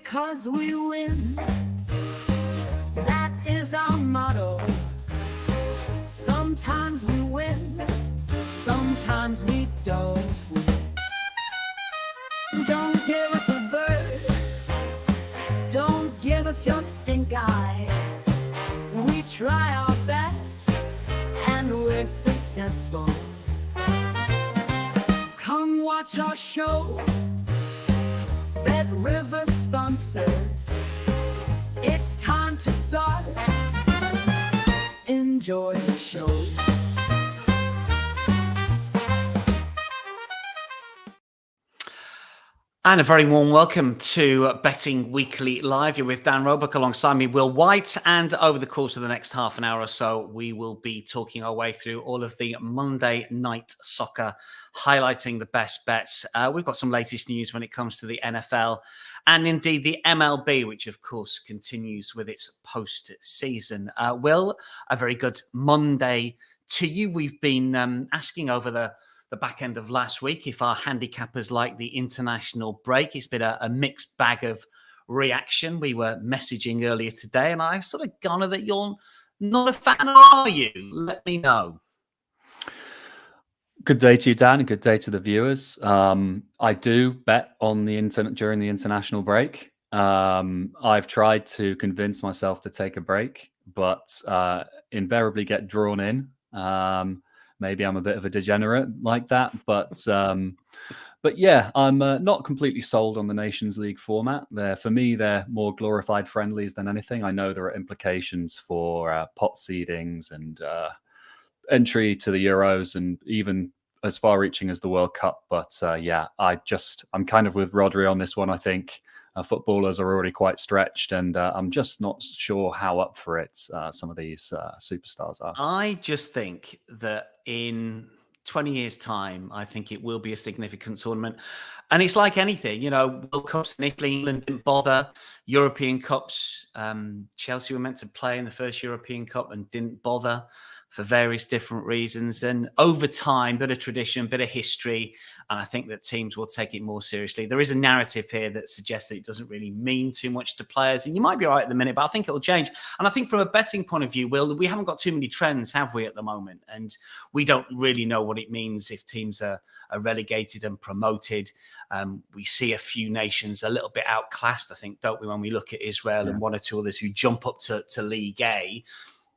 because we win. That is our motto. Sometimes we win, sometimes we don't win. Don't give us a bird, don't give us your stink eye. We try our best and we're successful. Come watch our show, Bet River sponsors. It's time to start. Enjoy the show. And a very warm welcome to Betting Weekly Live. You're with Dan Roebuck alongside me, Will White. And over the course of the next half an hour or so, we will be talking our way through all of the Monday night soccer, highlighting the best bets. We've got some latest news when it comes to the NFL and indeed the MLB, which of course continues with its post-season. Will, a very good Monday to you. We've been asking over the back end of last week if our handicappers like the international break. It's been a mixed bag of reaction. We were messaging earlier today and I sort of garner that you're not a fan, are you? Let me know. Good day to you, Dan, and good day to the viewers. I do bet on the internet during the international break. I've tried to convince myself to take a break, but invariably get drawn in. Maybe I'm a bit of a degenerate like that, but yeah, I'm not completely sold on the Nations League format. For me, they're more glorified friendlies than anything. I know there are implications for pot seedings and entry to the Euros and even as far-reaching as the World Cup. But yeah, I'm kind of with Rodri on this one. I think footballers are already quite stretched, and I'm just not sure how up for it some of these superstars are. I just think that in 20 years' time, I think it will be a significant tournament. And it's like anything, World Cups in Italy, England didn't bother. European Cups, Chelsea were meant to play in the first European Cup and didn't bother for various different reasons. And over time, bit of tradition, bit of history, and I think that teams will take it more seriously. There is a narrative here that suggests that it doesn't really mean too much to players. And you might be right at the minute, but I think it'll change. And I think from a betting point of view, Will, we haven't got too many trends, have we, at the moment? And we don't really know what it means if teams are relegated and promoted. We see a few nations a little bit outclassed, I think, don't we, when we look at Israel and one or two others who jump up to League A.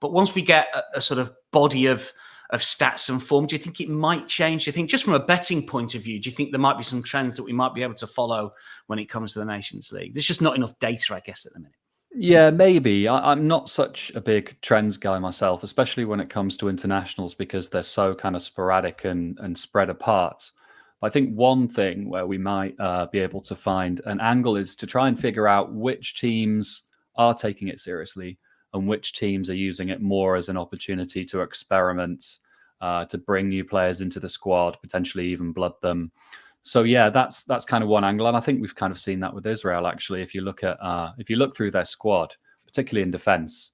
But once we get a sort of body of stats and form, do you think it might change? Do you think, just from a betting point of view, do you think there might be some trends that we might be able to follow when it comes to the Nations League? There's just not enough data, I guess, at the minute. Yeah, maybe. I'm not such a big trends guy myself, especially when it comes to internationals, because they're so kind of sporadic and spread apart. But I think one thing where we might be able to find an angle is to try and figure out which teams are taking it seriously and which teams are using it more as an opportunity to experiment, to bring new players into the squad, potentially even blood them. So yeah, that's kind of one angle, and I think we've kind of seen that with Israel actually. If you look through their squad, particularly in defence,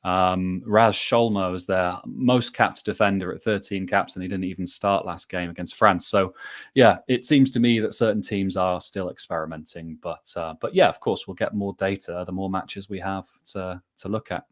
Raz Sholmo is their most capped defender at 13 caps, and he didn't even start last game against France. So yeah, it seems to me that certain teams are still experimenting, but yeah, of course, we'll get more data the more matches we have to look at.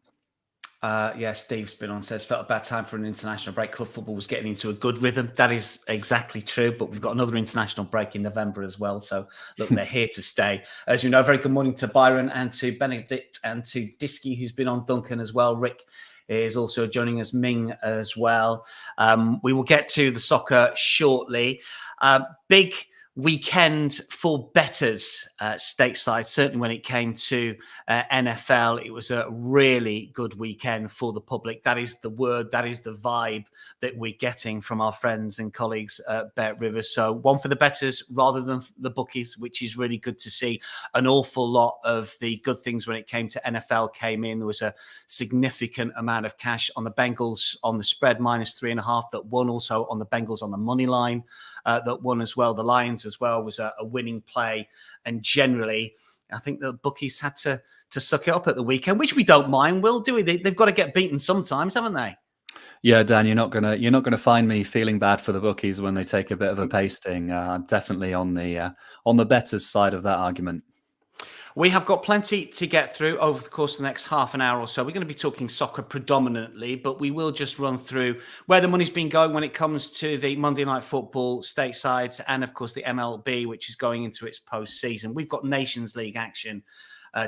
Yeah, Steve's been on, says, felt a bad time for an international break. Club football was getting into a good rhythm. That is exactly true, but we've got another international break in November as well. So, look, they're here to stay. As you know, very good morning to Byron and to Benedict and to Diski, who's been on, Duncan as well. Rick is also joining us, Ming as well. We will get to the soccer shortly. Big weekend for bettors stateside. Certainly when it came to NFL, it was a really good weekend for the public. That is the word, that is the vibe that we're getting from our friends and colleagues at Bet River. So one for the bettors rather than the bookies, which is really good to see. An awful lot of the good things when it came to NFL came in. There was a significant amount of cash on the Bengals on the spread, -3.5, that won. Also on the Bengals on the money line, that won as well. The Lions as well was a winning play. And generally, I think the bookies had to suck it up at the weekend, which we don't mind. Will, do we? They've got to get beaten sometimes, haven't they? Yeah, Dan, you're not gonna find me feeling bad for the bookies when they take a bit of a pasting. Definitely on the bettors side of that argument. We have got plenty to get through over the course of the next half an hour or so. We're going to be talking soccer predominantly, but we will just run through where the money's been going when it comes to the Monday Night Football statesides and, of course, the MLB, which is going into its postseason. We've got Nations League action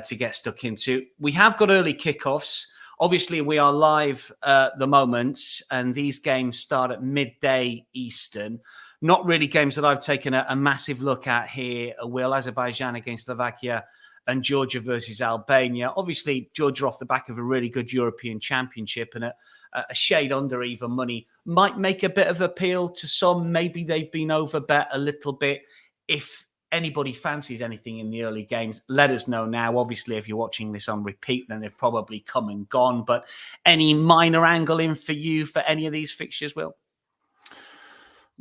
to get stuck into. We have got early kickoffs. Obviously, we are live at the moment, and these games start at midday Eastern. Not really games that I've taken a massive look at here, Will. Azerbaijan against Slovakia and Georgia versus Albania. Obviously, Georgia off the back of a really good European Championship and a shade under even money might make a bit of appeal to some. Maybe they've been overbet a little bit. If anybody fancies anything in the early games, let us know now. Obviously, if you're watching this on repeat, then they've probably come and gone. But any minor angle in for you for any of these fixtures, Will?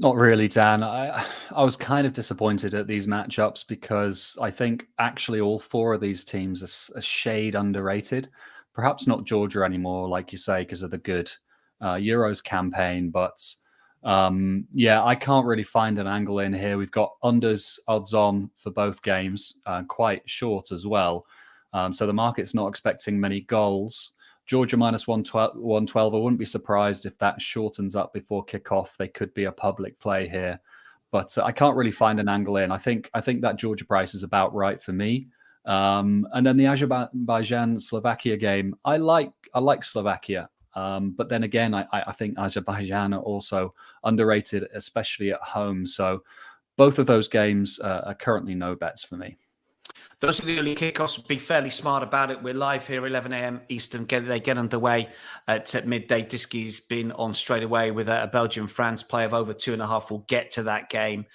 Not really, Dan. I was kind of disappointed at these matchups because I think actually all four of these teams are a shade underrated. Perhaps not Georgia anymore, like you say, because of the good Euros campaign. But yeah, I can't really find an angle in here. We've got unders odds on for both games, quite short as well. So the market's not expecting many goals. Georgia minus 112. I wouldn't be surprised if that shortens up before kickoff. They could be a public play here, but I can't really find an angle in. I think that Georgia price is about right for me. And then the Azerbaijan Slovakia game, I like Slovakia, but then again, I think Azerbaijan are also underrated, especially at home. So both of those games are currently no bets for me. Those are the early kickoffs. Be fairly smart about it. We're live here, 11 a.m. Eastern. They get underway at midday. Diski's been on straight away with a Belgium-France play of over 2.5. We'll get to that game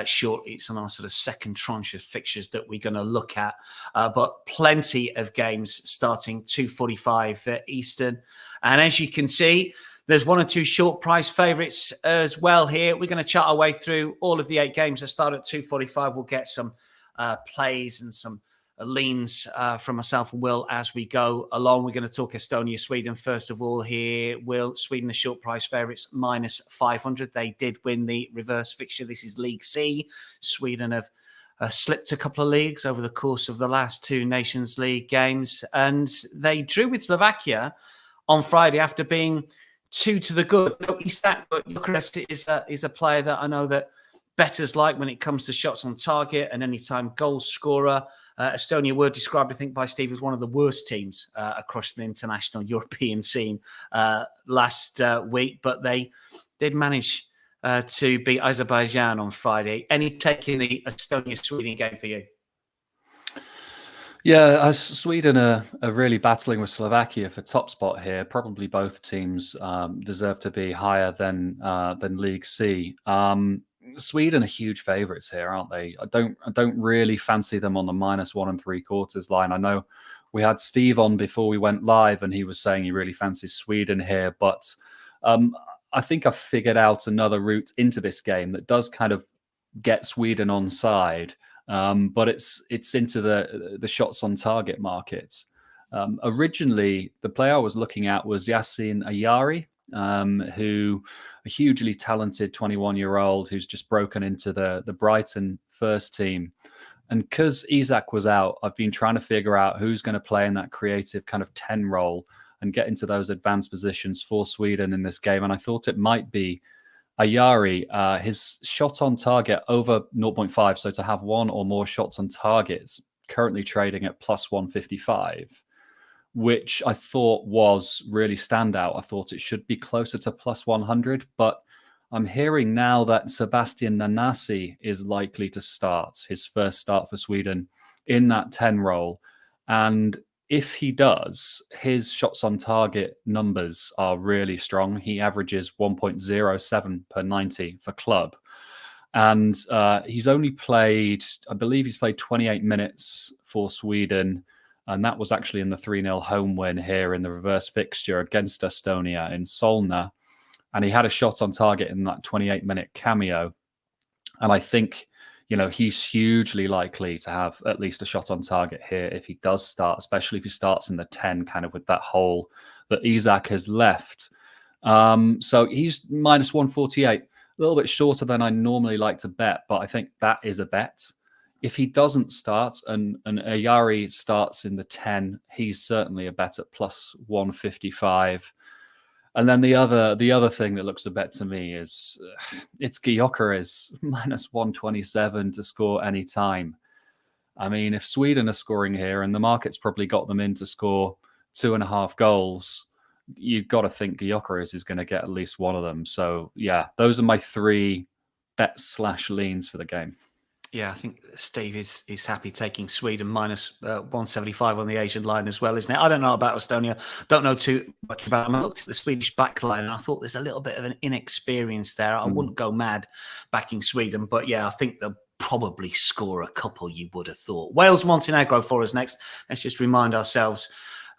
shortly. It's on our sort of second tranche of fixtures that we're going to look at. But plenty of games starting 2:45 Eastern. And as you can see, there's one or two short price favourites as well here. We're going to chat our way through all of the 8 games that start at 2:45. We'll get some plays and some leans from myself and Will as we go along. We're going to talk Estonia, Sweden first of all here. Will, Sweden, the short price favourites minus 500. They did win the reverse fixture. This is League C. Sweden have slipped a couple of leagues over the course of the last 2 Nations League games, and they drew with Slovakia on Friday after being 2 to the good. No, Isak, but Eucharist is a player that I know that bettors like when it comes to shots on target and anytime goal scorer. Estonia were described, I think, by Steve as one of the worst teams across the international European scene last week, but they did manage to beat Azerbaijan on Friday. Any take in the Estonia-Sweden game for you? Yeah, Sweden are really battling with Slovakia for top spot here. Probably both teams deserve to be higher than League C. Sweden are huge favourites here, aren't they? I don't really fancy them on the minus 1 3/4 line. I know we had Steve on before we went live, and he was saying he really fancies Sweden here, but I think I've figured out another route into this game that does kind of get Sweden on side, but it's into the shots on target markets. Originally, the player I was looking at was Yasin Ayari, who a hugely talented 21-year-old who's just broken into the Brighton first team. And because Isak was out, I've been trying to figure out who's going to play in that creative kind of 10 role and get into those advanced positions for Sweden in this game. And I thought it might be Ayari. His shot on target over 0.5, so to have 1 or more shots on targets, currently trading at plus 155. Which I thought was really standout. I thought it should be closer to plus 100, but I'm hearing now that Sebastian Nanasi is likely to start his first start for Sweden in that 10 role. And if he does, his shots on target numbers are really strong. He averages 1.07 per 90 for club. And he's only played, I believe he's played 28 minutes for Sweden. And that was actually in the 3-0 home win here in the reverse fixture against Estonia in Solna. And he had a shot on target in that 28-minute cameo. And I think, he's hugely likely to have at least a shot on target here if he does start, especially if he starts in the 10, kind of with that hole that Isak has left. So he's minus 148, a little bit shorter than I normally like to bet, but I think that is a bet. if he doesn't start and Ayari starts in the 10, he's certainly a bet at plus 155. And then the other thing that looks a bet to me is it's Gyökeres minus 127 to score any time. I mean, if Sweden are scoring here and the market's probably got them in to score 2.5 goals, you've got to think Gyökeres is going to get at least one of them. So yeah, those are my 3 bets / leans for the game. Yeah, I think Steve is happy taking Sweden minus 175 on the Asian line as well, isn't it? I don't know about Estonia. Don't know too much about them. I looked at the Swedish back line and I thought there's a little bit of an inexperience there. I wouldn't go mad backing Sweden, but yeah, I think they'll probably score a couple, you would have thought. Wales, Montenegro for us next. Let's just remind ourselves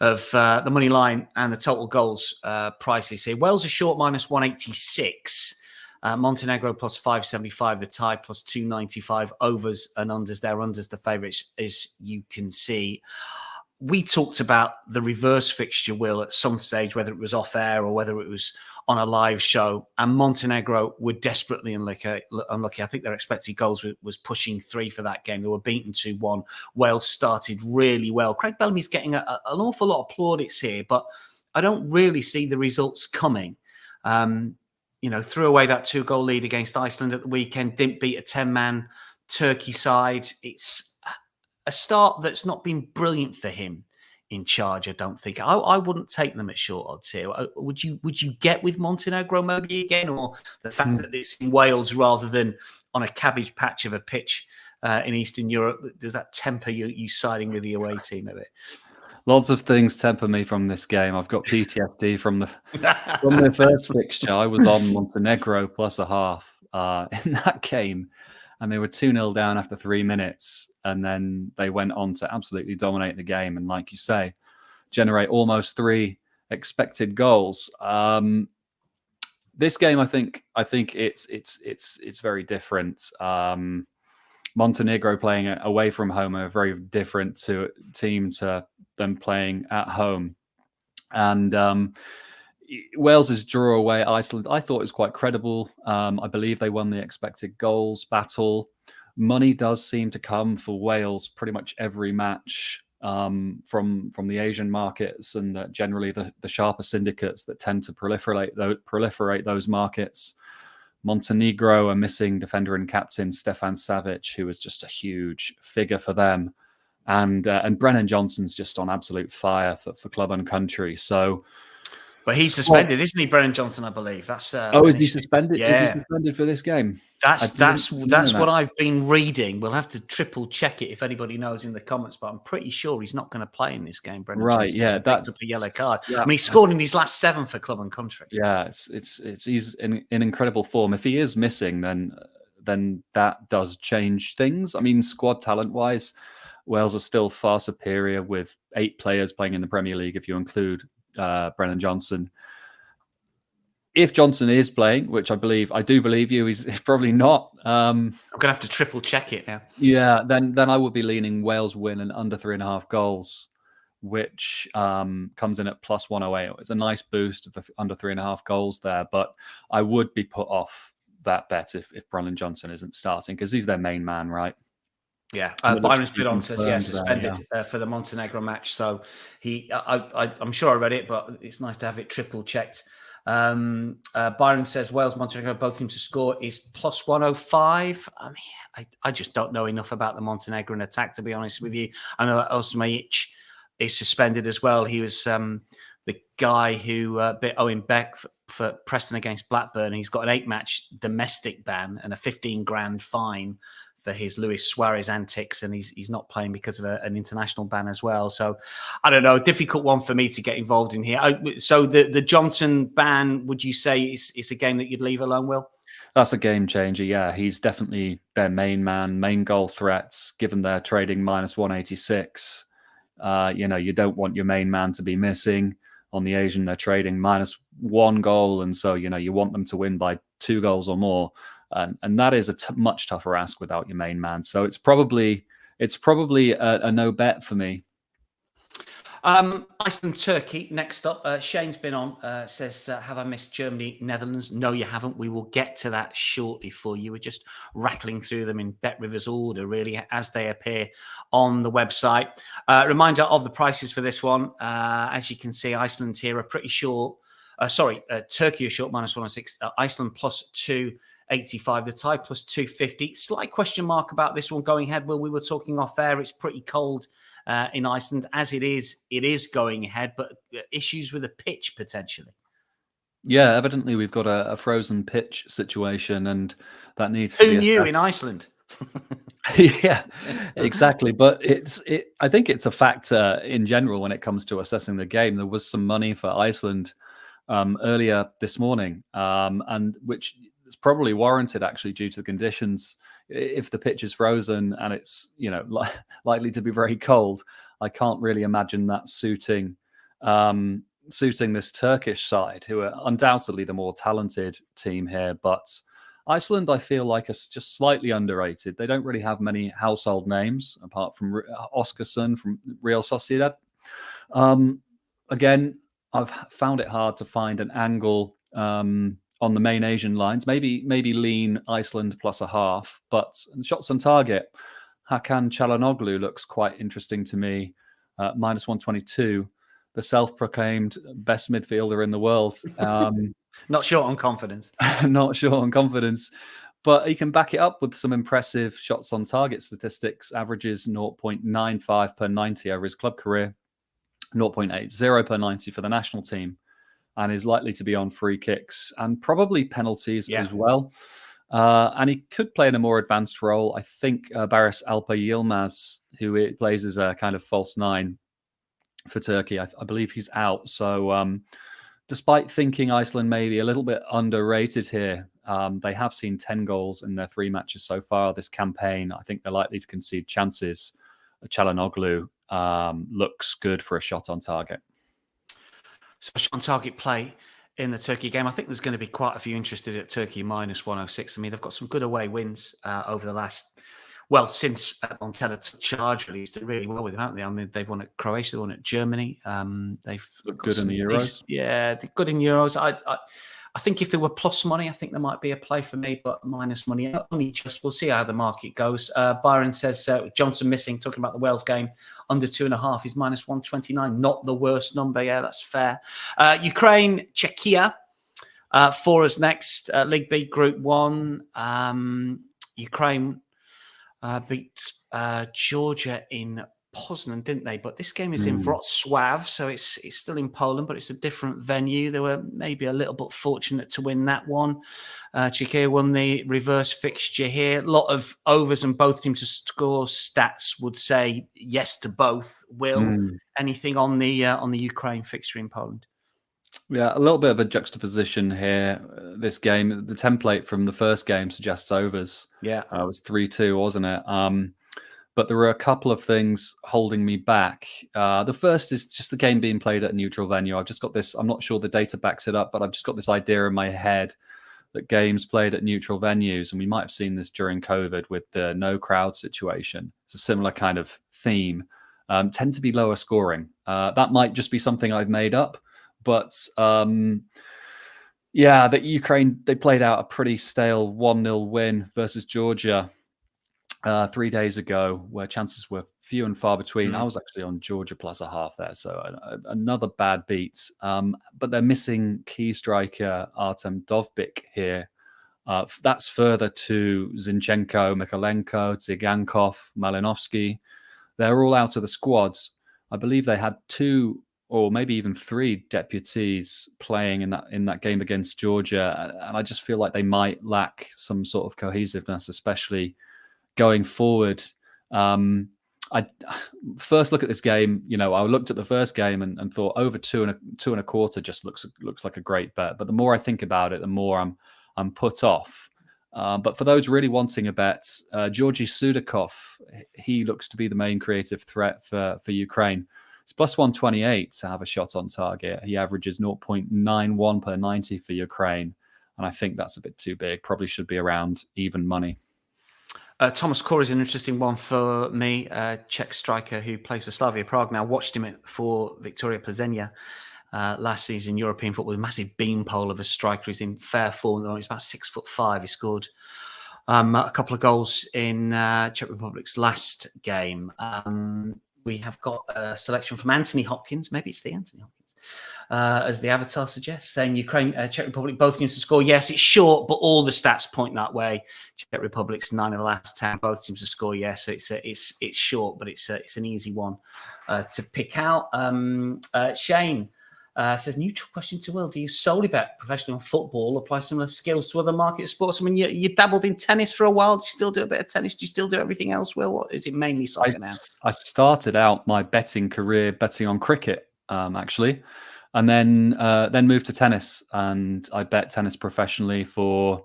of the money line and the total goals prices here. Wales are short minus 186. Montenegro plus 575, the tie plus 295, overs and unders. Their unders the favourites, as you can see. We talked about the reverse fixture, Will, at some stage, whether it was off air or whether it was on a live show. And Montenegro were desperately unlucky. I think their expected goals was pushing 3 for that game. They were beaten 2-1. Wales started really well. Craig Bellamy's getting an awful lot of plaudits here, but I don't really see the results coming. Threw away that 2-goal lead against Iceland at the weekend, didn't beat a 10-man Turkey side. It's a start that's not been brilliant for him in charge, I don't think. I wouldn't take them at short odds here. Would you get with Montenegro maybe again, or the fact that it's in Wales rather than on a cabbage patch of a pitch in Eastern Europe, does that temper you siding with the away team a bit? Lots of things temper me from this game. I've got PTSD from the first fixture. I was on Montenegro plus a half in that game, and they were 2-0 down after 3 minutes, and then they went on to absolutely dominate the game, and like you say, generate almost 3 expected goals. This game, I think it's very different. Montenegro playing away from home are very different team to them playing at home. And Wales's draw away at Iceland, I thought it was quite credible. I believe they won the expected goals battle. Money does seem to come for Wales pretty much every match from the Asian markets and generally the sharper syndicates that tend to proliferate those markets. Montenegro are missing defender and captain Stefan Savic, who was just a huge figure for them. And Brennan Johnson's just on absolute fire for club and country. So, but he's suspended, isn't he, Brennan Johnson? I believe that's. Is he suspended? Yeah. Is he suspended for this game? That's what I've been reading. We'll have to triple check it if anybody knows in the comments. But I'm pretty sure he's not going to play in this game. Brennan right? Johnson Yeah, that's up a yellow card. Yeah. I mean, he scored in his last 7 for club and country. Yeah, he's in incredible form. If he is missing, then that does change things. I mean, squad talent wise, Wales are still far superior with 8 players playing in the Premier League, if you include Brennan Johnson. If Johnson is playing, which I do believe you, he's probably not. I'm going to have to triple check it now. Yeah, then I would be leaning Wales win and under 3.5 goals, which comes in at plus 108. It's a nice boost of the under 3.5 goals there, but I would be put off that bet if Brennan Johnson isn't starting because he's their main man, right? Yeah, Byron's bit on says suspended for the Montenegro match. So I'm sure I read it, but it's nice to have it triple checked. Byron says Wales, Montenegro, both teams to score is plus 105. I mean, I just don't know enough about the Montenegrin attack, to be honest with you. I know Osmaic is suspended as well. He was the guy who bit Owen Beck for Preston against Blackburn. He's got an 8-match domestic ban and a 15 grand fine for his Luis Suarez antics, and he's not playing because of an international ban as well. So I don't know, difficult one for me to get involved in here. So the Johnson ban, would you say is a game that you'd leave alone, Will? That's a game changer. Yeah, he's definitely their main man, main goal threats, given they're trading minus 186. You don't want your main man to be missing. On the Asian, they're trading minus 1 goal. And so, you want them to win by 2 goals or more. And that is a much tougher ask without your main man. So it's probably a no bet for me. Iceland, Turkey, next up. Shane's been on, says, have I missed Germany, Netherlands? No, you haven't. We will get to that shortly for you. We're just rattling through them in Bet Rivers order, really, as they appear on the website. Reminder of the prices for this one. As you can see, Iceland here are pretty short. Turkey is short, -106. Iceland +285. The tie +250. Slight question mark about this one going ahead. Will, we were talking off air. It's pretty cold in Iceland as it is going ahead, but issues with the pitch potentially. Yeah, evidently we've got a frozen pitch situation, and that needs Who to be knew assessed. in Iceland? Yeah, exactly. But I think it's a factor in general when it comes to assessing the game. There was some money for Iceland earlier this morning, and which is probably warranted actually due to the conditions. If the pitch is frozen and it's likely to be very cold, I can't really imagine that suiting this Turkish side, who are undoubtedly the more talented team here. But Iceland, I feel like, is just slightly underrated. They don't really have many household names apart from Oskarsson from Real Sociedad. Again, I've found it hard to find an angle on the main Asian lines. Maybe lean Iceland +0.5, but shots on target, Hakan Çalhanoğlu looks quite interesting to me. -122, the self-proclaimed best midfielder in the world. Not short on confidence. Not short on confidence, but he can back it up with some impressive shots on target statistics. Averages 0.95 per 90 over his club career, 0.80 per 90 for the national team, and is likely to be on free kicks and probably penalties as well. And he could play in a more advanced role. I think Barış Alper Yilmaz, who plays as a kind of false nine for Turkey, I believe he's out. So despite thinking Iceland may be a little bit underrated here, they have seen 10 goals in their 3 matches so far this campaign. I think they're likely to concede chances. Çalhanoğlu looks good for a shot on target. So on target play in the Turkey game, I think there's going to be quite a few interested at Turkey -106. I mean, they've got some good away wins over the last, since Montella took charge, really. He's done really well with them, haven't they? I mean, they've won at Croatia, they won at Germany. They've looked good in the Euros. They're good in Euros. I think if there were plus money, I think there might be a play for me, but minus money, only just, we'll see how the market goes. Byron says Johnson missing, talking about the Wales game, under 2.5 is -129. Not the worst number. Yeah, that's fair. Ukraine, Czechia for us next. League B, Group 1. Ukraine beat Georgia in Poznan, didn't they? But this game is in Wrocław, so it's still in Poland, but it's a different venue. They were maybe a little bit fortunate to win that one. Czechia won the reverse fixture here. A lot of overs and both teams to score stats would say yes to both. Will anything on the Ukraine fixture in Poland? Yeah, a little bit of a juxtaposition here. This game, the template from the first game suggests overs. Yeah, it was 3-2, wasn't it? But there were a couple of things holding me back. The first is just the game being played at a neutral venue. I've just got this, I'm not sure the data backs it up, but I've just got this idea in my head that games played at neutral venues, and we might have seen this during COVID with the no crowd situation. It's a similar kind of theme, tend to be lower scoring. That might just be something I've made up, but yeah, that Ukraine, they played out a pretty stale 1-0 win versus Georgia 3 days ago, where chances were few and far between. I was actually on Georgia +0.5 there, so another bad beat. But they're missing key striker Artem Dovbyk here. That's further to Zinchenko, Mikolenko, Tsigankov, Malinovsky. They're all out of the squads. I believe they had 2 or maybe even 3 deputies playing in that game against Georgia, and I just feel like they might lack some sort of cohesiveness, especially going forward. I first look at this game, I looked at the first game and thought over 2.25 just looks like a great bet. But the more I think about it, the more I'm put off. But for those really wanting a bet, Georgi Sudakov, he looks to be the main creative threat for Ukraine. It's +128 to have a shot on target. He averages 0.91 per 90 for Ukraine, and I think that's a bit too big. Probably should be around even money. Thomas Core is an interesting one for me. Czech striker who plays for Slavia Prague now. Watched him for Victoria Plzeň last season. European football, a massive beanpole of a striker. He's in fair form at the moment. He's about 6'5". He scored a couple of goals in Czech Republic's last game. We have got a selection from Anthony Hopkins. Maybe it's the Anthony Hopkins. As the avatar suggests, saying Ukraine, Czech Republic, both teams to score. Yes, it's short, but all the stats point that way. Czech Republic's 9 of the last 10, both teams to score. Yes, it's short, but it's an easy one to pick out. Shane says, neutral question to Will. Do you solely bet professionally on football, apply similar skills to other market sports? I mean, you dabbled in tennis for a while. Do you still do a bit of tennis? Do you still do everything else, Will? What is it mainly soccer now? I started out my betting career betting on cricket, actually. And then moved to tennis, and I bet tennis professionally for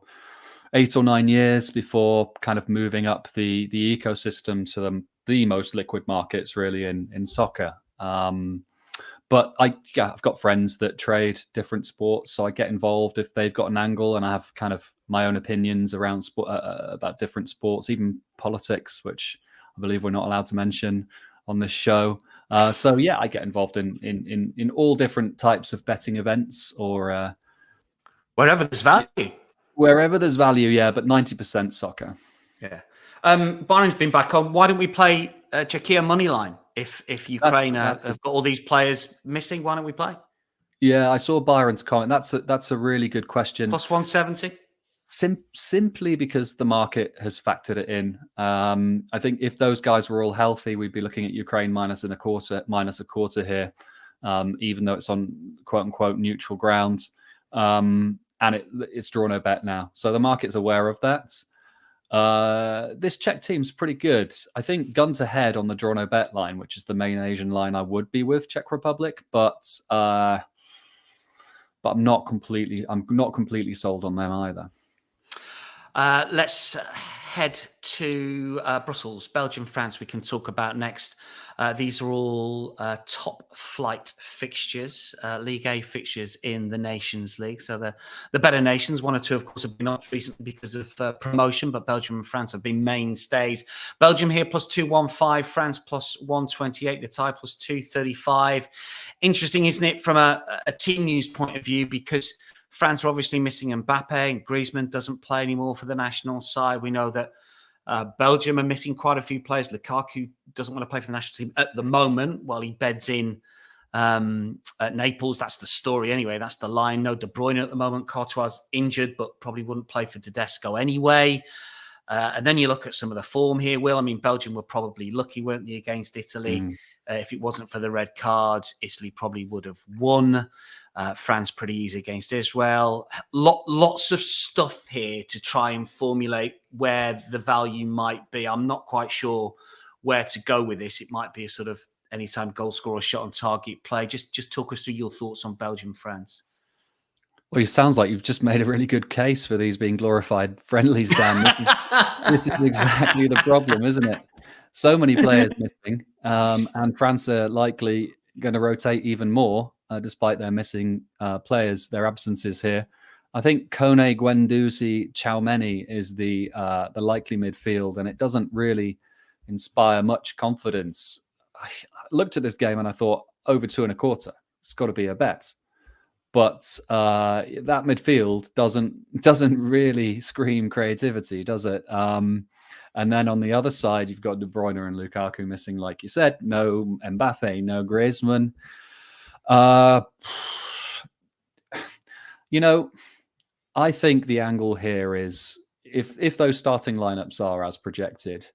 8 or 9 years before kind of moving up the ecosystem to the most liquid markets really in soccer. But I've got friends that trade different sports, so I get involved if they've got an angle, and I have kind of my own opinions around about different sports, even politics, which I believe we're not allowed to mention on this show. So yeah, I get involved in all different types of betting events, or wherever there's value. Wherever there's value, yeah, but 90% soccer. Yeah. Byron's been back on. Why don't we play Czechia moneyline? If Ukraine have got all these players missing, why don't we play? Yeah, I saw Byron's comment. That's a really good question. Plus 170. Simply because the market has factored it in. I think if those guys were all healthy, we'd be looking at Ukraine minus a quarter here, even though it's on quote unquote neutral ground. And it's draw no bet now. So the market's aware of that. This Czech team's pretty good. I think gun to head on the draw no bet line, which is the main Asian line I would be with Czech Republic, but I'm not completely sold on them either. Let's head to Brussels. Belgium, France we can talk about next. These are all top flight fixtures, League A fixtures in the Nations League. So the better nations, one or two, of course, have been up recently because of promotion, but Belgium and France have been mainstays. Belgium here plus 215, France plus 128, the tie plus 235. Interesting, isn't it, from a team news point of view, because France are obviously missing Mbappe, and Griezmann doesn't play anymore for the national side. We know that Belgium are missing quite a few players. Lukaku doesn't want to play for the national team at the moment while he beds in at Naples. That's the story anyway. That's the line. No De Bruyne at the moment. Courtois injured, but probably wouldn't play for Tedesco anyway. And then you look at some of the form here, Will. I mean, Belgium were probably lucky, weren't they, against Italy? If it wasn't for the red card, Italy probably would have won. France pretty easy against Israel. Lots of stuff here to try and formulate where the value might be. I'm not quite sure where to go with this. It might be a sort of anytime goal scorer, shot on target play. Just talk us through your thoughts on Belgium, France. Well, it sounds like you've just made a really good case for these being glorified friendlies, Dan. This is exactly the problem, isn't it? So many players missing, and France are likely going to rotate even more, despite their missing players, their absences here. I think Kone, Guendouzi, Tchouameni is the likely midfield, and it doesn't really inspire much confidence. I looked at this game and I thought over 2.25. It's got to be a bet. But that midfield doesn't really scream creativity, does it? And then on the other side, you've got De Bruyne and Lukaku missing, like you said. No Mbappe, no Griezmann. I think the angle here is if those starting lineups are as projected,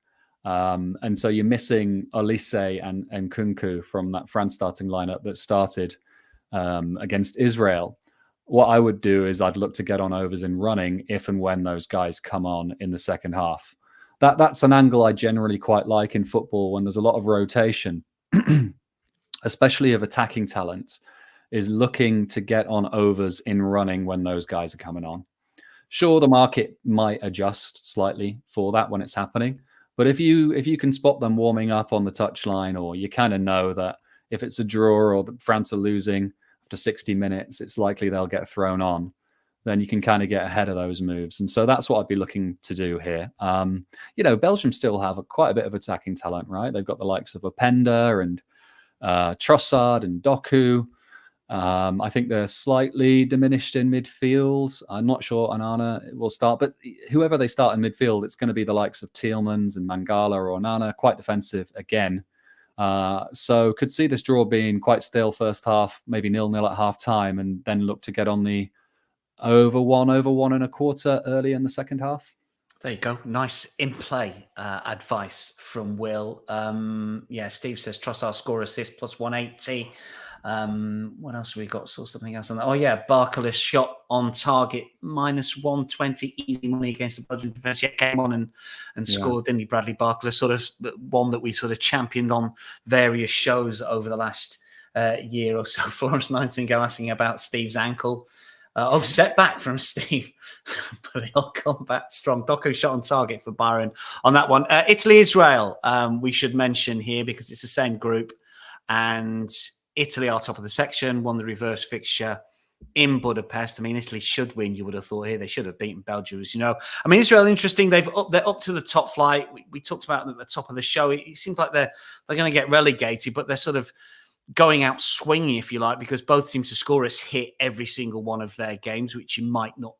and so you're missing Olise and Kunku from that France starting lineup that started against Israel, what I would do is I'd look to get on overs in running if and when those guys come on in the second half. That's an angle I generally quite like in football when there's a lot of rotation, especially of attacking talent, is looking to get on overs in running when those guys are coming on. Sure, the market might adjust slightly for that when it's happening, but if you can spot them warming up on the touchline, or you kind of know that if it's a draw or that France are losing after 60 minutes, it's likely they'll get thrown on, then you can kind of get ahead of those moves. And so that's what I'd be looking to do here. Belgium still have quite a bit of attacking talent, right? They've got the likes of Openda and Trossard and Doku. I think they're slightly diminished in midfield. I'm not sure Onana will start, but whoever they start in midfield, it's going to be the likes of Tielemans and Mangala or Onana, quite defensive again. So could see this draw being quite stale first half, maybe 0-0 at half time, and then look to get on the over 1.25 early in the second half. There you go. Nice in-play advice from Will. Steve says Trossard score assist plus 180. What else have we got? Saw something else on that. Oh, yeah. Barcola shot on target minus 120. Easy money against the Belgian defence. Yeah, came on and scored, didn't he, Bradley Barcola? Sort of one that we sort of championed on various shows over the last year or so. Florence Nightingale asking about Steve's ankle. Setback from Steve, but he'll come back strong. Doku shot on target for Byron on that one. Italy-Israel, we should mention here because it's the same group, and Italy are top of the section, won the reverse fixture in Budapest. I mean, Italy should win, you would have thought here. They should have beaten Belgium, as you know. I mean, Israel, interesting. They're up to the top flight. We talked about them at the top of the show. It seems like they're going to get relegated, but they're sort of going out swinging, if you like, because both teams to score us hit every single one of their games, which you might not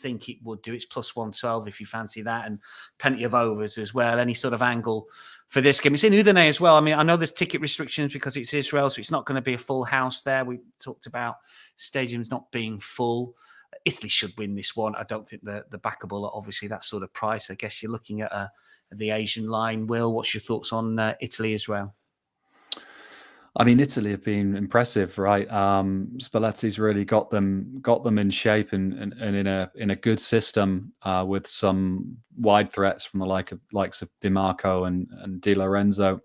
think it would do. It's plus 112 if you fancy that, and plenty of overs as well. Any sort of angle for this game. It's in Udine as well. I mean, I know there's ticket restrictions because it's Israel, so it's not going to be a full house there. We talked about stadiums not being full. Italy should win this one. I don't think the backable are obviously that sort of price. I guess you're looking at the Asian line. Will, what's your thoughts on Italy-Israel? I mean, Italy have been impressive, right? Spalletti's really got them in shape and in a good system with some wide threats from the likes of Di Marco and Di Lorenzo.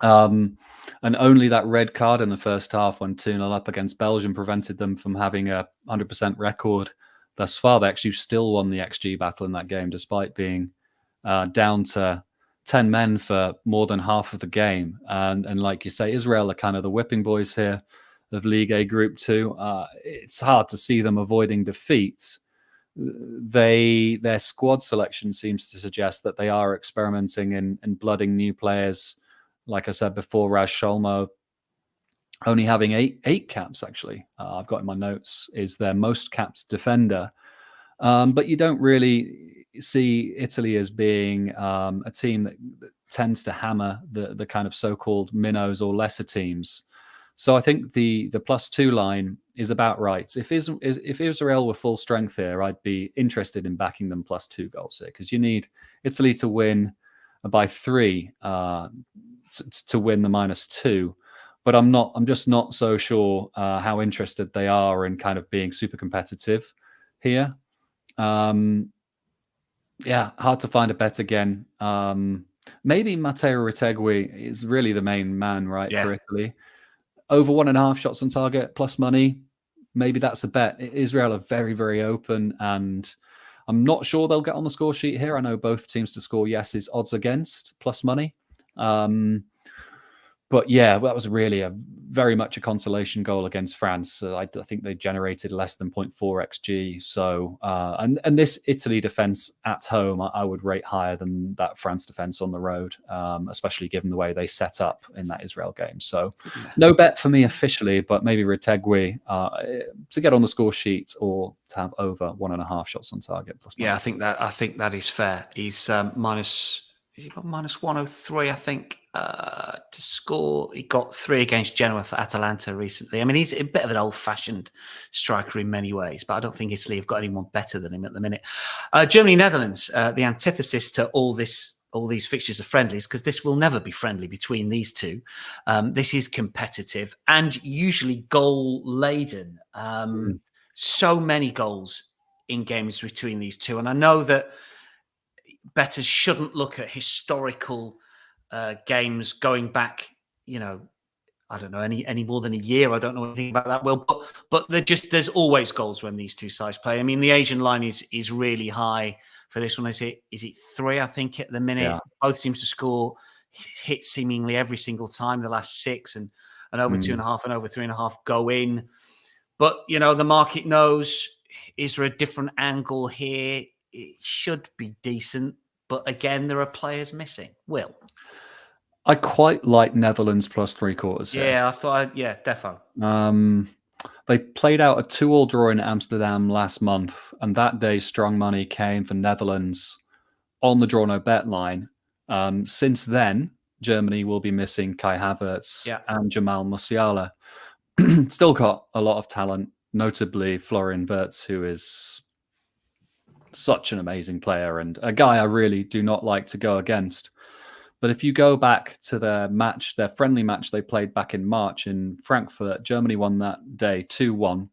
And only that red card in the first half when 2-0 up against Belgium prevented them from having a 100% record thus far. They actually still won the XG battle in that game, despite being down to 10 men for more than half of the game. And like you say, Israel are kind of the whipping boys here of League A Group 2. It's hard to see them avoiding defeat. Their squad selection seems to suggest that they are experimenting in blooding new players. Like I said before, Raz Sholmo only having eight caps, actually. I've got in my notes, is their most capped defender. But you don't really see Italy as being a team that tends to hammer the kind of so-called minnows or lesser teams. So I think the +2 line is about right. If Israel were full strength here, I'd be interested in backing them +2 goals here, because you need Italy to win by 3 to win the -2. But I'm just not so sure how interested they are in kind of being super competitive here. Hard to find a bet again. Maybe Matteo Retegui is really the main man, right, for Italy. Over 1.5 shots on target plus money. Maybe that's a bet. Israel are very, very open, and I'm not sure they'll get on the score sheet here. I know both teams to score yes is odds against plus money. But yeah, that was really very much a consolation goal against France. I think they generated less than 0.4 XG. So, and this Italy defense at home, I would rate higher than that France defense on the road, especially given the way they set up in that Israel game. So, no bet for me officially, but maybe Retegui to get on the score sheet or to have over 1.5 shots on target. Plus I think that is fair. He's minus 103, I think, to score. He got 3 against Genoa for Atalanta recently. I mean, he's a bit of an old-fashioned striker in many ways, but I don't think Italy have got anyone better than him at the minute. Germany, Netherlands, the antithesis to all these fixtures are friendlies, because this will never be friendly between these two. This is competitive and usually goal-laden. So many goals in games between these two. And I know that bettors shouldn't look at historical games going back, I don't know, any more than a year. I don't know anything about that, Will. But there's always goals when these two sides play. I mean, the Asian line is really high for this one. Is it 3, I think, at the minute? Yeah. Both teams to score hit seemingly every single time, the last 6, and over 2.5 and over 3.5 go in. But, the market knows is there a different angle here? It should be decent, but again, there are players missing. Will? I quite like Netherlands plus 3/4 here. Yeah, I thought, yeah, defo. They played out a 2-2 draw in Amsterdam last month, and that day strong money came for Netherlands on the draw no bet line. Since then, Germany will be missing Kai Havertz and Jamal Musiala. Still got a lot of talent, notably Florian Wirtz, who is such an amazing player and a guy I really do not like to go against. But if you go back to their friendly match they played back in March in Frankfurt, Germany won that day 2-1.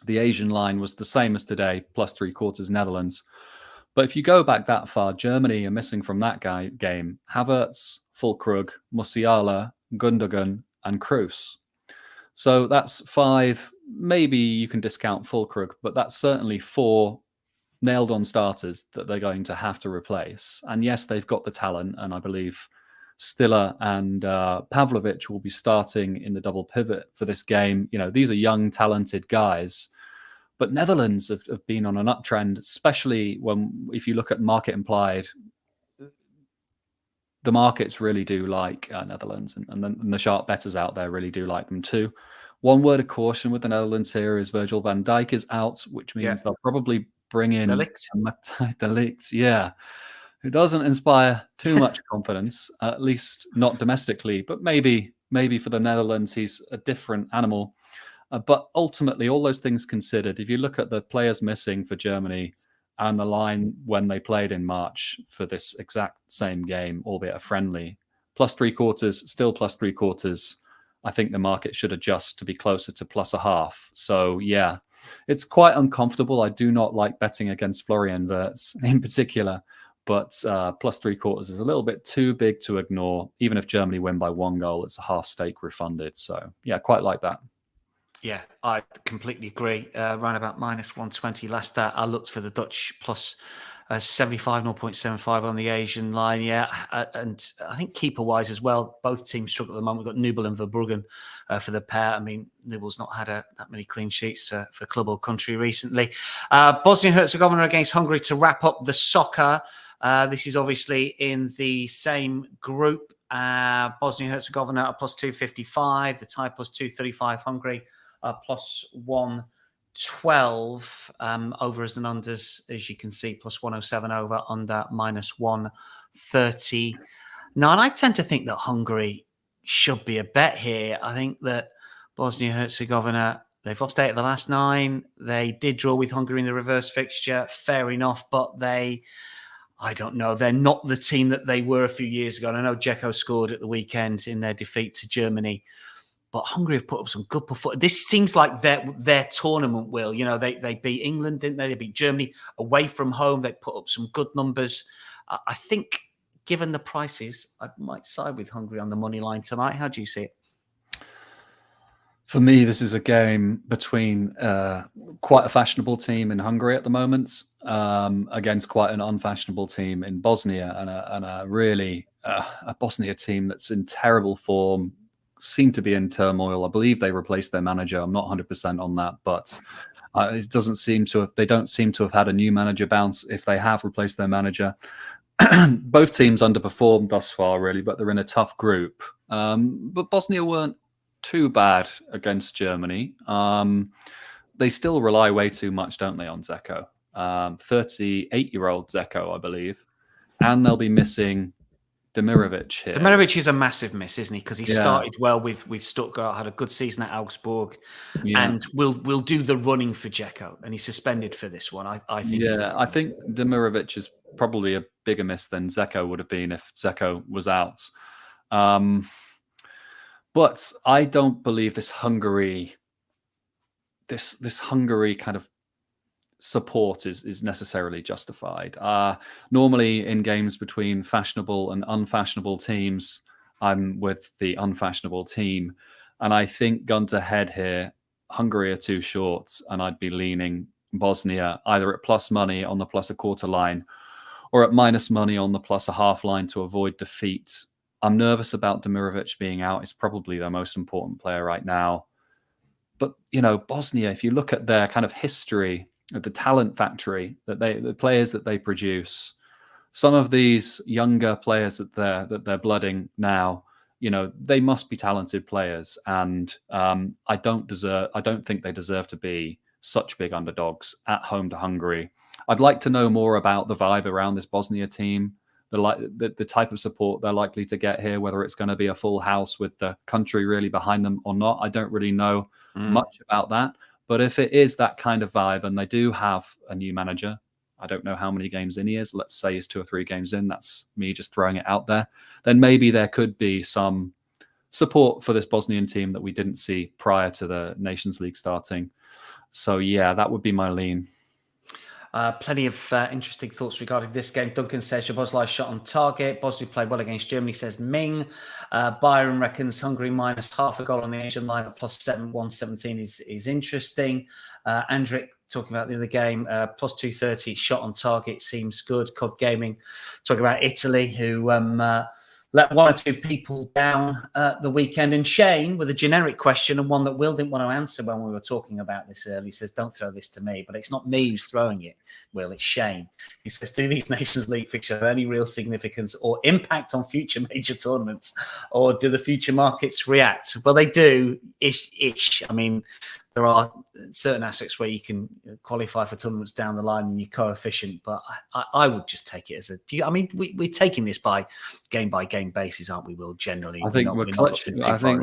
The Asian line was the same as today, plus 3/4 Netherlands. But if you go back that far, Germany are missing from that game Havertz, Füllkrug, Musiala, Gundogan, and Kroos. So that's 5. Maybe you can discount Füllkrug, but that's certainly 4 nailed-on starters that they're going to have to replace. And yes, they've got the talent, and I believe Stiller and Pavlovic will be starting in the double pivot for this game. These are young, talented guys. But Netherlands have been on an uptrend, especially if you look at market implied, the markets really do like Netherlands, and the sharp bettors out there really do like them too. One word of caution with the Netherlands here is Virgil van Dijk is out, which means they'll probably bring in de Ligt, who doesn't inspire too much confidence, at least not domestically, but maybe for the Netherlands, he's a different animal. But ultimately, all those things considered, if you look at the players missing for Germany and the line when they played in March for this exact same game, albeit a friendly, plus 3/4, still plus 3/4, I think the market should adjust to be closer to plus 1/2. So, yeah, it's quite uncomfortable. I do not like betting against Florian Wirtz in particular, but plus 3/4 is a little bit too big to ignore. Even if Germany win by 1 goal, it's a half stake refunded. So, yeah, quite like that. Yeah, I completely agree. Around about minus 120 last start. I looked for the Dutch plus 75, 0.75 on the Asian line. Yeah, and I think keeper-wise as well, both teams struggle at the moment. We've got Nubel and Verbruggen for the pair. I mean, Nubel's not had that many clean sheets for club or country recently. Bosnia-Herzegovina against Hungary to wrap up the soccer. This is obviously in the same group. Bosnia-Herzegovina are plus 255, the tie plus 235, Hungary plus 112, overs and unders, as you can see, plus 107 over, under minus 130. Now, and I tend to think that Hungary should be a bet here. I think that Bosnia-Herzegovina, they've lost 8 of the last 9. They did draw with Hungary in the reverse fixture, fair enough, but I don't know. They're not the team that they were a few years ago. And I know Dzeko scored at the weekend in their defeat to Germany. But Hungary have put up some good performance. This seems like their tournament, Will. They beat England, didn't they? They beat Germany away from home. They put up some good numbers. I think, given the prices, I might side with Hungary on the money line tonight. How do you see it? For me, this is a game between quite a fashionable team in Hungary at the moment against quite an unfashionable team in Bosnia, and a really a Bosnia team that's in terrible form, seem to be in turmoil. I believe they replaced their manager. I'm not 100% on that, but it doesn't seem to have. They don't seem to have had a new manager bounce. If they have replaced their manager, both teams underperformed thus far, really, but they're in a tough group. But Bosnia weren't too bad against Germany. They still rely way too much, don't they, on Dzeko? 38-year-old Dzeko, I believe, and they'll be missing Demirovic here. Demirovic is a massive miss, isn't he? Because he started well with Stuttgart, had a good season at Augsburg, and will do the running for Dzeko, and he's suspended for this one. I think. Yeah, I think Demirovic is probably a bigger miss than Dzeko would have been if Dzeko was out. But I don't believe this Hungary kind of support is necessarily justified. Normally in games between fashionable and unfashionable teams, I'm with the unfashionable team. And I think gun to head here, Hungary are too short, and I'd be leaning Bosnia either at plus money on the plus 1/4 line or at minus money on the plus 1/2 line to avoid defeat. I'm nervous about Demirovic being out. It's probably their most important player right now. But, Bosnia, if you look at their kind of history the talent factory the players that they produce. Some of these younger players that they're blooding now, they must be talented players, and I don't think they deserve to be such big underdogs at home to Hungary. I'd like to know more about the vibe around this Bosnia team, the type of support they're likely to get here, whether it's going to be a full house with the country really behind them or not. I don't really know much about that. But if it is that kind of vibe, and they do have a new manager, I don't know how many games in he is. Let's say he's 2 or 3 games in. That's me just throwing it out there. Then maybe there could be some support for this Bosnian team that we didn't see prior to the Nations League starting. So, yeah, that would be my lean. Plenty of interesting thoughts regarding this game. Duncan says Szoboszlai shot on target. Bosnia played well against Germany, says Ming. Byron reckons Hungary minus half a goal on the Asian line at plus 117 is interesting. Andrick talking about the other game, plus 230 shot on target seems good. Cod Gaming talking about Italy, who let 1 or 2 people down the weekend. And Shane, with a generic question, and one that Will didn't want to answer when we were talking about this earlier, says, don't throw this to me. But it's not me who's throwing it, Will, it's Shane. He says, do these Nations League fixtures have any real significance or impact on future major tournaments? Or do the future markets react? Well, they do, ish. I mean, there are certain aspects where you can qualify for tournaments down the line and your coefficient, but I would just take it as we're taking this by game basis, aren't we, Will, generally? I think we're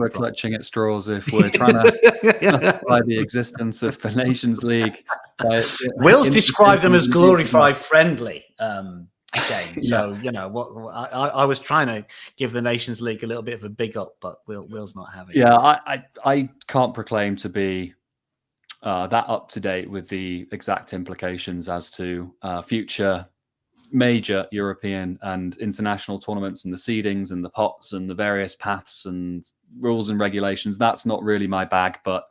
clutching at straws if we're trying to apply the existence of the Nations League. Will's described them as glorified friendly. Shane. So, I was trying to give the Nations League a little bit of a big up, but Will's not having it. Yeah, I can't proclaim to be that up to date with the exact implications as to future major European and international tournaments and the seedings and the pots and the various paths and rules and regulations. That's not really my bag, but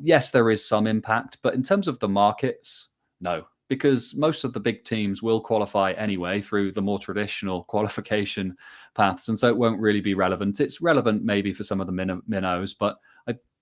yes, there is some impact. But in terms of the markets, no, because most of the big teams will qualify anyway through the more traditional qualification paths. And so it won't really be relevant. It's relevant maybe for some of the minnows, but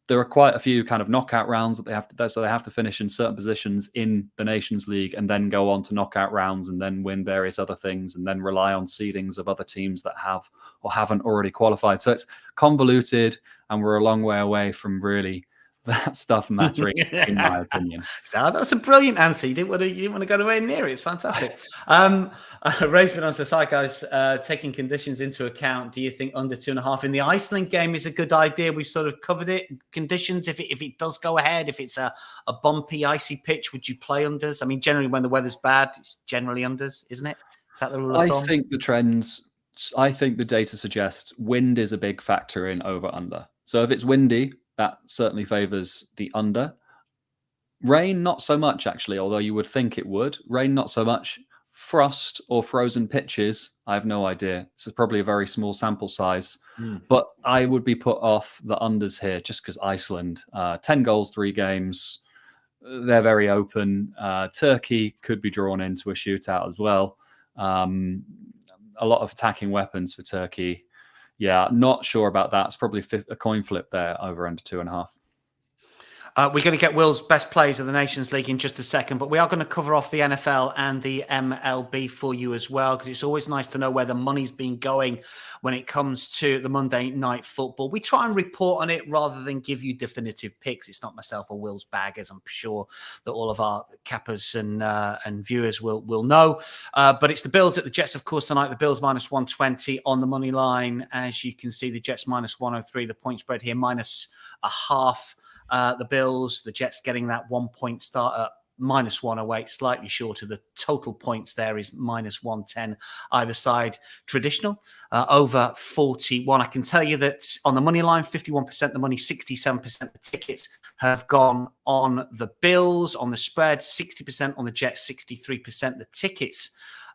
there are quite a few kind of knockout rounds that they have to finish in certain positions in the Nations League and then go on to knockout rounds and then win various other things and then rely on seedings of other teams that have or haven't already qualified. So it's convoluted, and we're a long way away from really that stuff mattering, in my opinion. That's a brilliant answer. You didn't want to go anywhere near it. It's fantastic. Ray's been on to say, guys, taking conditions into account, do you think under 2.5 in the Iceland game is a good idea? We've sort of covered it. Conditions, if it does go ahead, if it's a bumpy, icy pitch, would you play unders? I mean, generally when the weather's bad, it's generally unders, isn't it? Is that the rule of thumb? I think the data suggests wind is a big factor in over-under. So if it's windy, that certainly favors the under. Rain, not so much, actually, although you would think it would. Rain, not so much. Frost or frozen pitches, I have no idea. It's probably a very small sample size. But I would be put off the unders here just because Iceland, 10 goals, 3 games. They're very open. Turkey could be drawn into a shootout as well. A lot of attacking weapons for Turkey. Yeah, not sure about that. It's probably a coin flip there, over under 2.5. We're going to get Will's best plays of the Nations League in just a second, but we are going to cover off the NFL and the MLB for you as well, because it's always nice to know where the money's been going when it comes to the Monday Night Football. We try and report on it rather than give you definitive picks. It's not myself or Will's bag, as I'm sure that all of our cappers and viewers will know. But it's the Bills at the Jets, of course, tonight. The Bills minus 120 on the money line. As you can see, the Jets minus 103. The point spread here minus 0.5. The Bills, the Jets getting that 1 point start at minus 108, slightly short of the total points there is minus 110 either side. Traditional, over 41. I can tell you that on the money line, 51% the money, 67% the tickets have gone on the Bills. On the spread, 60% on the Jets, 63% the tickets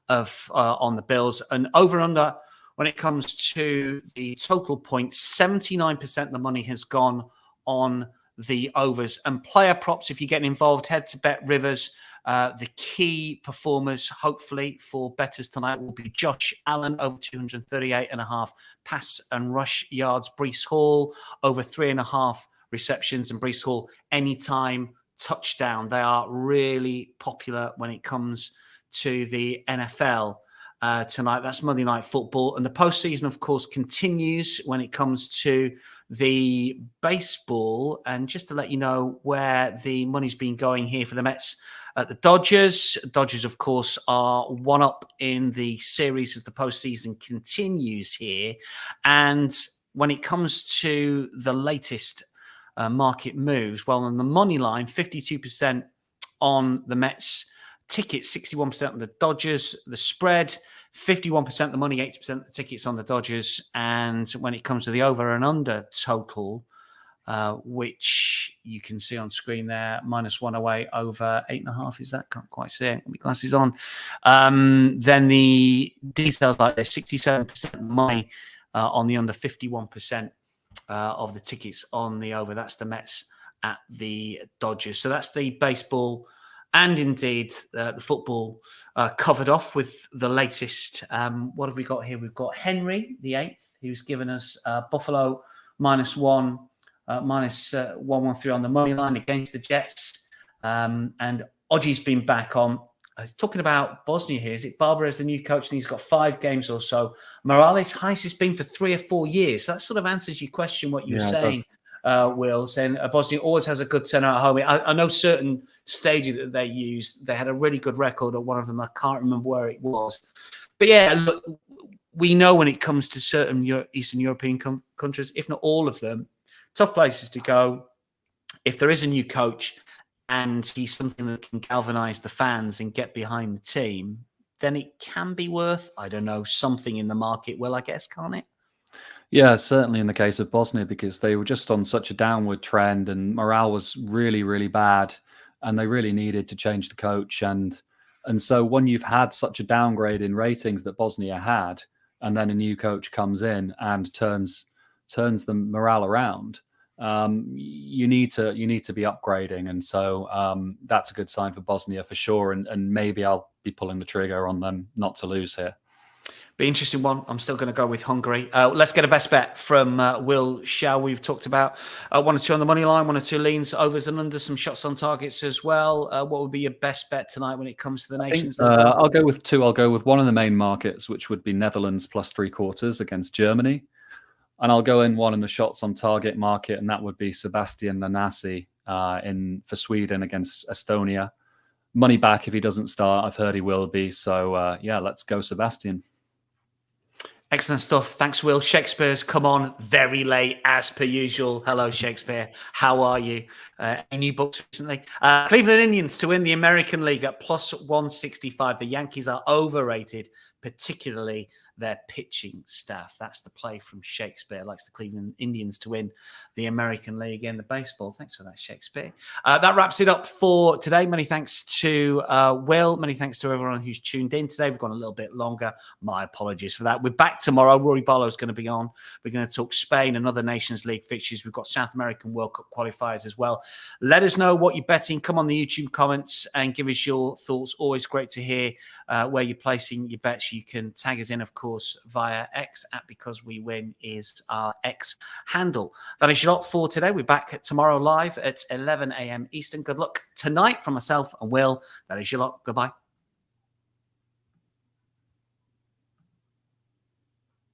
on the Bills. And over under, when it comes to the total points, 79% the money has gone on the overs. And player props, if you're getting involved, head to Bet Rivers. The key performers, hopefully, for bettors tonight will be Josh Allen, over 238.5 pass and rush yards. Breece Hall, over 3.5 receptions. And Breece Hall, anytime touchdown. They are really popular when it comes to the NFL tonight. That's Monday Night Football. And the postseason, of course, continues when it comes to the baseball. And just to let you know where the money's been going here for the Mets at the Dodgers. Dodgers, of course, are 1-up in the series as the postseason continues here. And when it comes to the latest market moves, well, on the money line, 52% on the Mets tickets, 61% on the Dodgers. The spread, 51% the money, 80% the tickets on the Dodgers. And when it comes to the over and under total, which you can see on screen there, -108 over 8.5. Is that? Can't quite see it. Got my glasses on. Then the details like this: 67% money on the under, 51% of the tickets on the over. That's the Mets at the Dodgers. So that's the baseball and indeed the football covered off with the latest. What have we got here? We've got Henry, the 8th, who's given us Buffalo -1, -113 on the money line against the Jets. And Oji's been back on. Talking about Bosnia here, is it Barber as the new coach? And he's got 5 games or so. Morales, highest it's been for 3 or 4 years. So that sort of answers your question, what you were saying, Will. Saying Bosnia always has a good turnout at home. I know certain stages that they used, they had a really good record at one of them. I can't remember where it was. But yeah, look, we know when it comes to certain Eastern European countries, if not all of them, tough places to go. If there is a new coach and he's something that can galvanize the fans and get behind the team, then it can be worth, I don't know, something in the market, Will, I guess, can't it? Yeah, certainly in the case of Bosnia, because they were just on such a downward trend and morale was really, really bad. And they really needed to change the coach. And so when you've had such a downgrade in ratings that Bosnia had, and then a new coach comes in and turns the morale around, you need to be upgrading. And so that's a good sign for Bosnia for sure. And maybe I'll be pulling the trigger on them not to lose here. Be interesting one. I'm still going to go with Hungary. Let's get a best bet from Will, shall we? We've talked about 1 or 2 on the money line, 1 or 2 leans, overs and unders, some shots on targets as well. What would be your best bet tonight when it comes to the Nations League? I'll go with 2. I'll go with one of the main markets, which would be Netherlands +3/4 against Germany. And I'll go in 1 in the shots on target market, and that would be Sebastian Nanasi for Sweden against Estonia. Money back if he doesn't start. I've heard he will be. So, yeah, let's go Sebastian. Excellent stuff. Thanks, Will. Shakespeare's come on very late, as per usual. Hello, Shakespeare. How are you? Any new books recently? Cleveland Indians to win the American League at +165. The Yankees are overrated, particularly their pitching staff. That's the play from Shakespeare. Likes the Cleveland Indians to win the American League in the baseball. Thanks for that, Shakespeare. That wraps it up for today. Many thanks to Will. Many thanks to everyone who's tuned in today. We've gone a little bit longer. My apologies for that. We're back tomorrow. Rory Barlow's going to be on. We're going to talk Spain and other Nations League fixtures. We've got South American World Cup qualifiers as well. Let us know what you're betting. Come on the YouTube comments and give us your thoughts. Always great to hear where you're placing your bets. You can tag us in, of course, via X at Because We Win is our X handle. That is your lot for today. We're back tomorrow live at 11 a.m. Eastern. Good luck tonight from myself and Will. That is your lot. Goodbye.